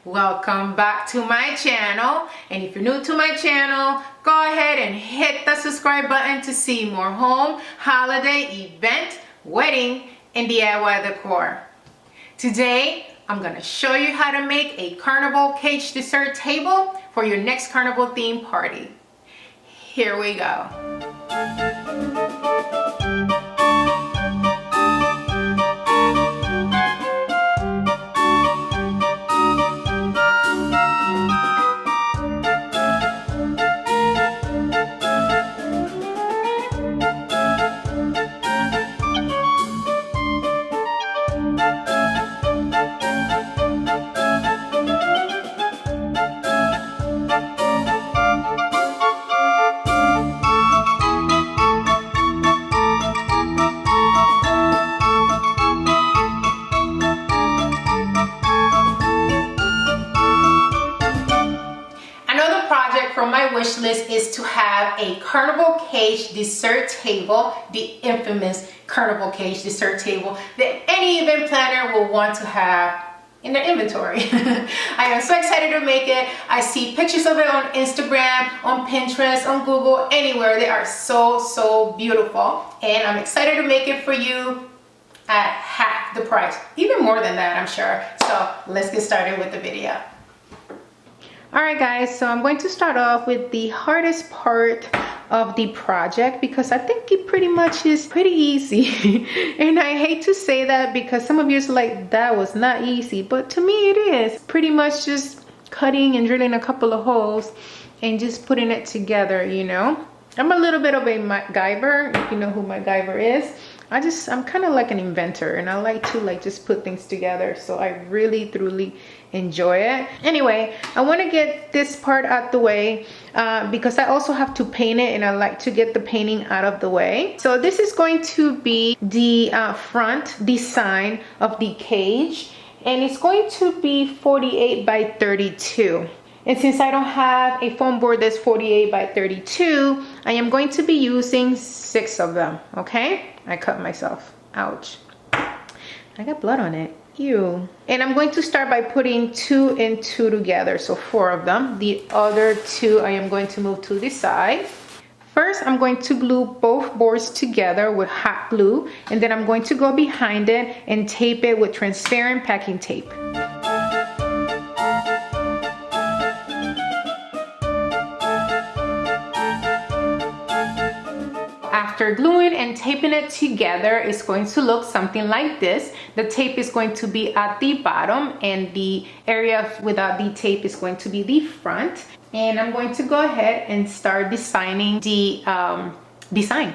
welcome back to my channel. And if you're new to my channel, go ahead and hit the subscribe button to see more home, holiday, event, wedding, and DIY decor. Today, I'm gonna show you how to make a carnival cage dessert table for your next carnival theme party. Here we go. From my wish list is to have a carnival cage dessert table, the infamous carnival cage dessert table that any event planner will want to have in their inventory. I am so excited to make it. I see pictures of it on Instagram, on Pinterest, on Google, anywhere. They are so beautiful, and I'm excited to make it for you at half the price, even more than that, I'm sure. So let's get started with the video. Alright guys, so I'm going to start off with the hardest part of the project because I think it pretty much is pretty easy. And I hate to say that because some of you are like, that was not easy, but to me it is. Pretty much just cutting and drilling a couple of holes and just putting it together, you know. I'm a little bit of a MacGyver, if you know who MacGyver is. I'm kind of like an inventor, and I like to just put things together, so I really truly enjoy it. Anyway, I want to get this part out the way because I also have to paint it, and I like to get the painting out of the way. So this is going to be the front design of the cage, and it's going to be 48 by 32. And since I don't have a foam board that's 48 by 32, I am going to be using 6 of them, okay? I cut myself, ouch. I got blood on it, ew. And I'm going to start by putting 2 and 2 together, so 4 of them. The other 2 I am going to move to the side. First, I'm going to glue both boards together with hot glue, and then I'm going to go behind it and tape it with transparent packing tape. After gluing and taping it together, it's going to look something like this. The tape is going to be at the bottom, and the area without the tape is going to be the front. And I'm going to go ahead and start designing the design.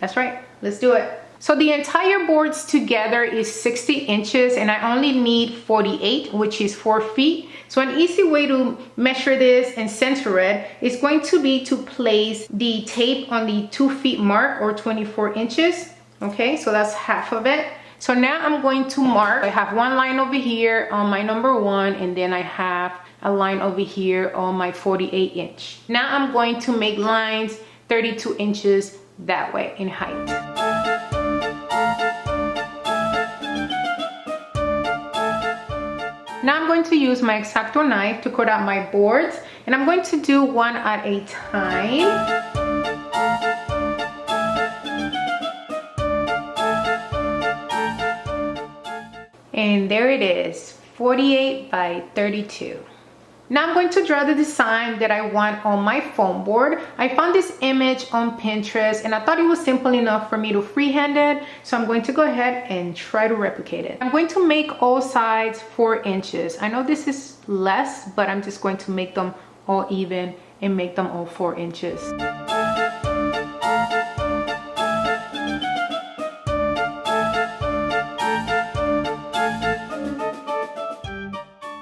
That's right, let's do it. So the entire boards together is 60 inches, and I only need 48, which is 4 feet. So an easy way to measure this and center it is going to be to place the tape on the 2 feet mark, or 24 inches. Okay, so that's half of it. So now I'm going to mark. I have one line over here on my number 1, and then I have a line over here on my 48 inch. Now I'm going to make lines 32 inches that way in height. Now I'm going to use my X-Acto knife to cut out my boards, and I'm going to do one at a time. And there it is, 48 by 32. Now I'm going to draw the design that I want on my foam board. I found this image on Pinterest, and I thought it was simple enough for me to freehand it, so I'm going to go ahead and try to replicate it. I'm going to make all sides 4 inches. I know this is less, but I'm just going to make them all even and make them all 4 inches.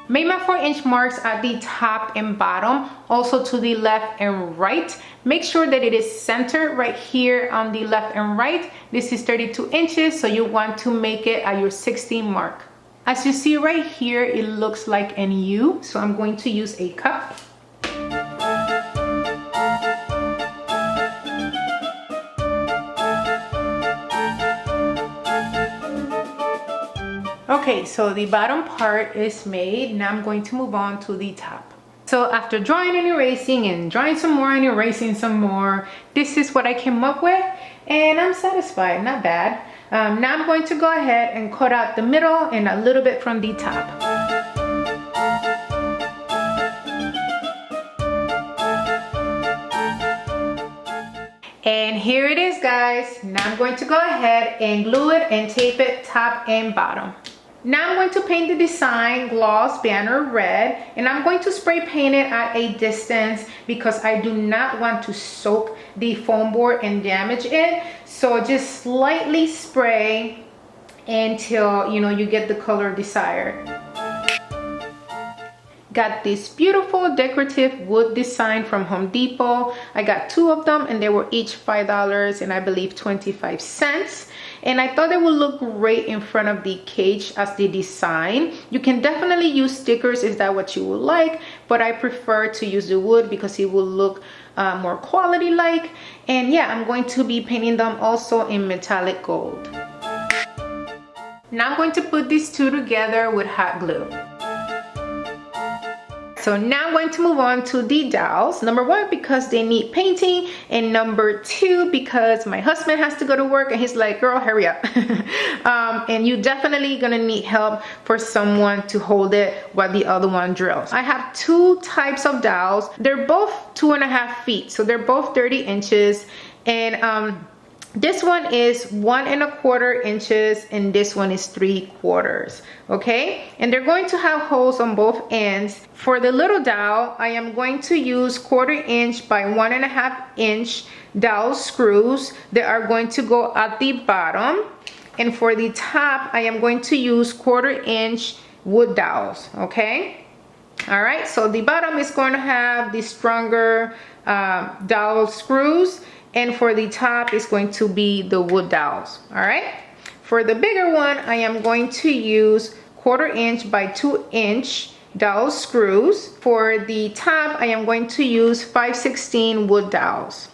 Make my 4-inch marks at the top and bottom, also to the left and right. Make sure that it is centered right here on the left and right. This is 32 inches, so you want to make it at your 16 mark. As you see right here, it looks like an U, so I'm going to use a cup. Okay, so the bottom part is made. Now I'm going to move on to the top. So after drawing and erasing and drawing some more and erasing some more, this is what I came up with, and I'm satisfied, not bad. Now I'm going to go ahead and cut out the middle and a little bit from the top. And here it is, guys. Now I'm going to go ahead and glue it and tape it top and bottom. Now I'm going to paint the design gloss banner red, and I'm going to spray paint it at a distance because I do not want to soak the foam board and damage it. So just slightly spray until you get the color desired. Got this beautiful decorative wood design from Home Depot. I got 2 of them and they were each $5 and I believe 25 cents. And I thought it would look great in front of the cage as the design. You can definitely use stickers if that's what you would like, but I prefer to use the wood because it will look more quality like. And yeah, I'm going to be painting them also in metallic gold. Now I'm going to put these 2 together with hot glue. So now I'm going to move on to the dowels. Number 1, because they need painting, and number 2, because my husband has to go to work and he's like, girl, hurry up. And you definitely gonna need help for someone to hold it while the other one drills. I have 2 types of dowels. They're both 2.5 feet, so they're both 30 inches. And this one is 1.25 inches and this one is 3/4. Okay, and they're going to have holes on both ends. For the little dowel, I am going to use 1/4 inch by 1.5 inch dowel screws that are going to go at the bottom. And for the top, I am going to use 1/4 inch wood dowels. Okay, all right, so the bottom is going to have the stronger dowel screws, and for the top is going to be the wood dowels. All right, for the bigger one, I am going to use 1/4 inch by 2 inch dowel screws. For the top, I am going to use 5/16 wood dowels.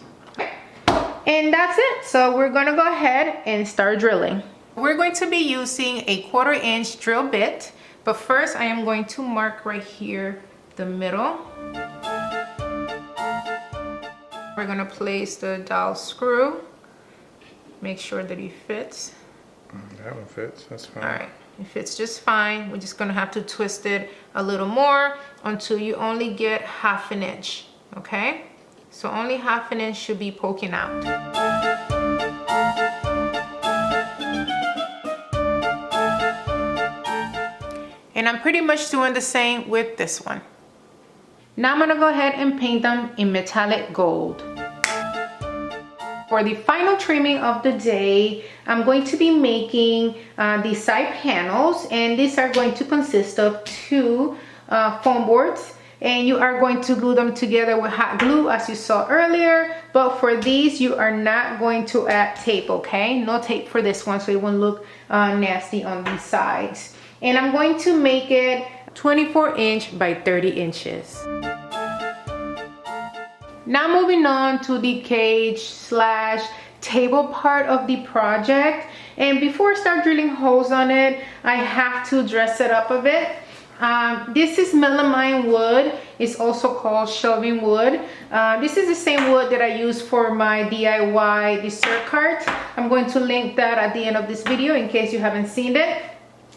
And that's it. So we're gonna go ahead and start drilling. We're going to be using a 1/4 inch drill bit, but first I am going to mark right here the middle. We're gonna place the dowel screw. Make sure that it fits. That one fits, that's fine. All right, it fits just fine. We're just gonna have to twist it a little more until you only get 1/2 inch, okay? So only 1/2 inch should be poking out. And I'm pretty much doing the same with this one. Now I'm gonna go ahead and paint them in metallic gold. For the final trimming of the day, I'm going to be making the side panels, and these are going to consist of 2 foam boards, and you are going to glue them together with hot glue as you saw earlier. But for these, you are not going to add tape, okay? No tape for this one, so it won't look nasty on these sides. And I'm going to make it 24 inch by 30 inches. Now moving on to the cage / table part of the project. And before I start drilling holes on it, I have to dress it up a bit. This is melamine wood. It's also called shelving wood. This is the same wood that I use for my DIY dessert cart. I'm going to link that at the end of this video in case you haven't seen it.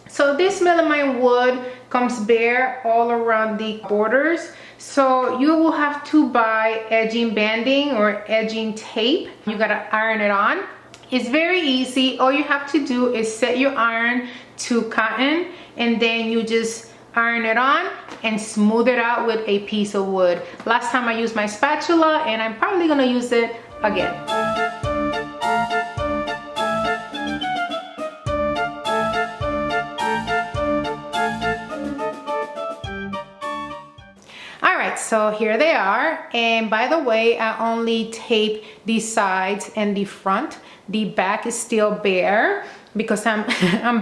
So this melamine wood comes bare all around the borders. So you will have to buy edging banding or edging tape. You gotta iron it on. It's very easy. All you have to do is set your iron to cotton, and then you just iron it on and smooth it out with a piece of wood. Last time I used my spatula, and I'm probably gonna use it again. So here they are, and by the way, I only tape the sides and the front. The back is still bare because I'm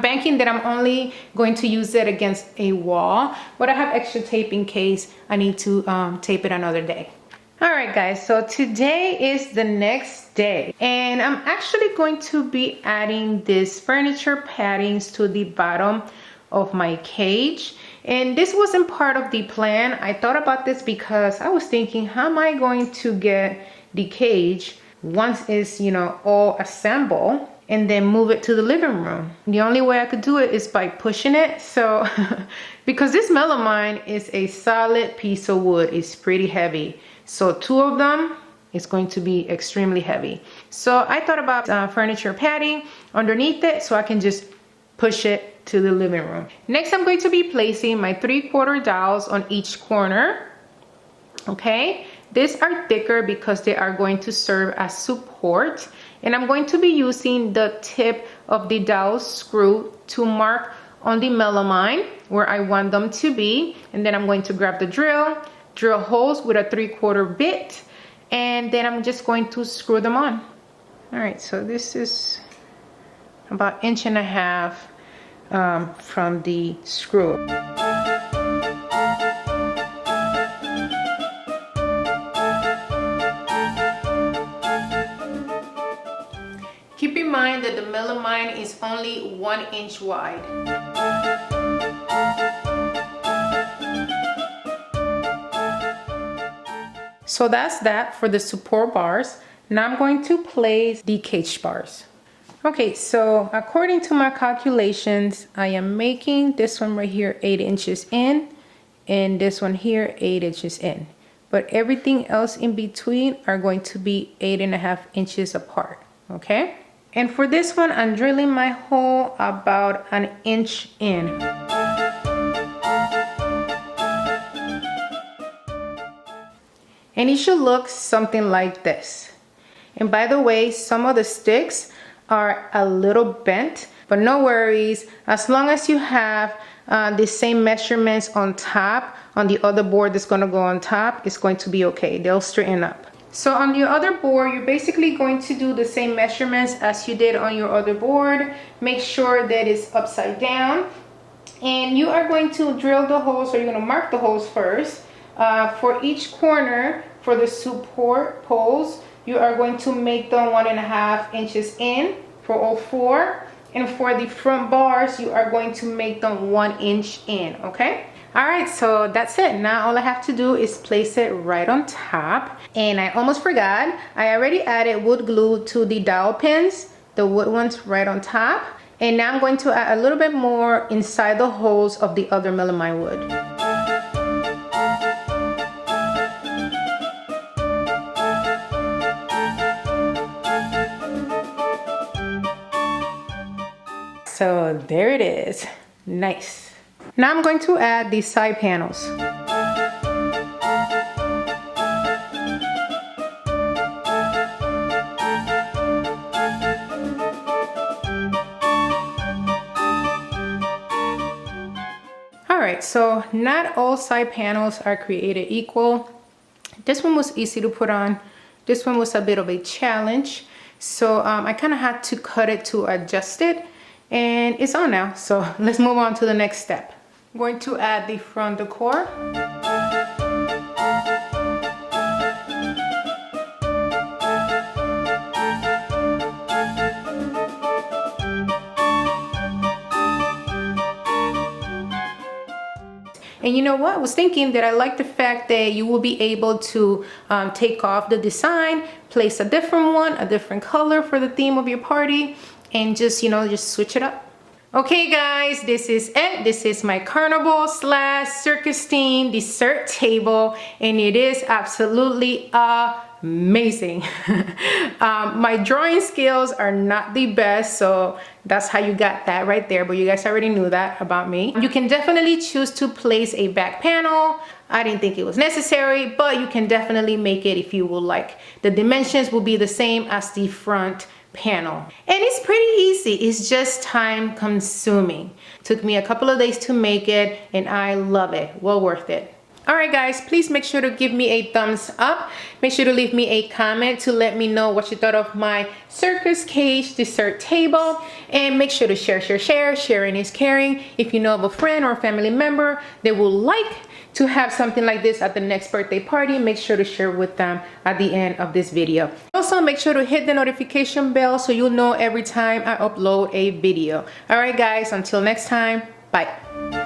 banking that I'm only going to use it against a wall, but I have extra tape in case I need to tape it another day. All right guys, so today is the next day and I'm actually going to be adding this furniture paddings to the bottom of my cage. And this wasn't part of the plan. I thought about this because I was thinking, how am I going to get the cage once it's, you know, all assembled and then move it to the living room? The only way I could do it is by pushing it. So because this melamine is a solid piece of wood, it's pretty heavy. So two of them is going to be extremely heavy. So I thought about furniture padding underneath it so I can just push it to the living room. Next, I'm going to be placing my 3/4 dowels on each corner. Okay, these are thicker because they are going to serve as support. And I'm going to be using the tip of the dowel screw to mark on the melamine where I want them to be. And then I'm going to grab the drill holes with a 3/4 bit, and then I'm just going to screw them on. All right, so this is about 1.5 inches from the screw. Keep in mind that the melamine is only 1 inch wide. So that's that for the support bars. Now I'm going to place the cage bars. Okay, so according to my calculations, I am making this one right here 8 inches in and this one here 8 inches in. But everything else in between are going to be 8.5 inches apart, okay? And for this one, I'm drilling my hole about 1 inch in. And it should look something like this. And by the way, some of the sticks are a little bent, but no worries. As long as you have the same measurements on top, on the other board that's gonna go on top, it's going to be okay. They'll straighten up. So on the other board, you're basically going to do the same measurements as you did on your other board. Make sure that it's upside down. And you are going to drill the holes, or you're gonna mark the holes first. For each corner, for the support poles, you are going to make them 1.5 inches in for all four. And for the front bars, you are going to make them 1 inch in, okay? All right, so that's it. Now all I have to do is place it right on top. And I almost forgot, I already added wood glue to the dowel pins, the wood ones right on top. And now I'm going to add a little bit more inside the holes of the other melamine wood. So there it is, nice. Now I'm going to add these side panels. All right, so not all side panels are created equal. This one was easy to put on. This one was a bit of a challenge. So I kind of had to cut it to adjust it. And it's on now, so let's move on to the next step. I'm going to add the front decor. And you know what? I was thinking that I like the fact that you will be able to take off the design, place a different one, a different color for the theme of your party, and just, you know, just switch it up. Okay guys, this is it. This is my carnival / circus theme dessert table, and it is absolutely amazing. My drawing skills are not the best, so that's how you got that right there, but you guys already knew that about me. You can definitely choose to place a back panel. I didn't think it was necessary, but you can definitely make it if you would like. The dimensions will be the same as the front panel. And it's pretty easy, it's just time consuming. Took me a couple of days to make it and I love it, well worth it. Alright guys, please make sure to give me a thumbs up. Make sure to leave me a comment to let me know what you thought of my circus cage dessert table. And make sure to share. Sharing is caring. If you know of a friend or a family member that would like to have something like this at the next birthday party, make sure to share with them at the end of this video. Also, make sure to hit the notification bell so you'll know every time I upload a video. Alright guys, until next time, bye.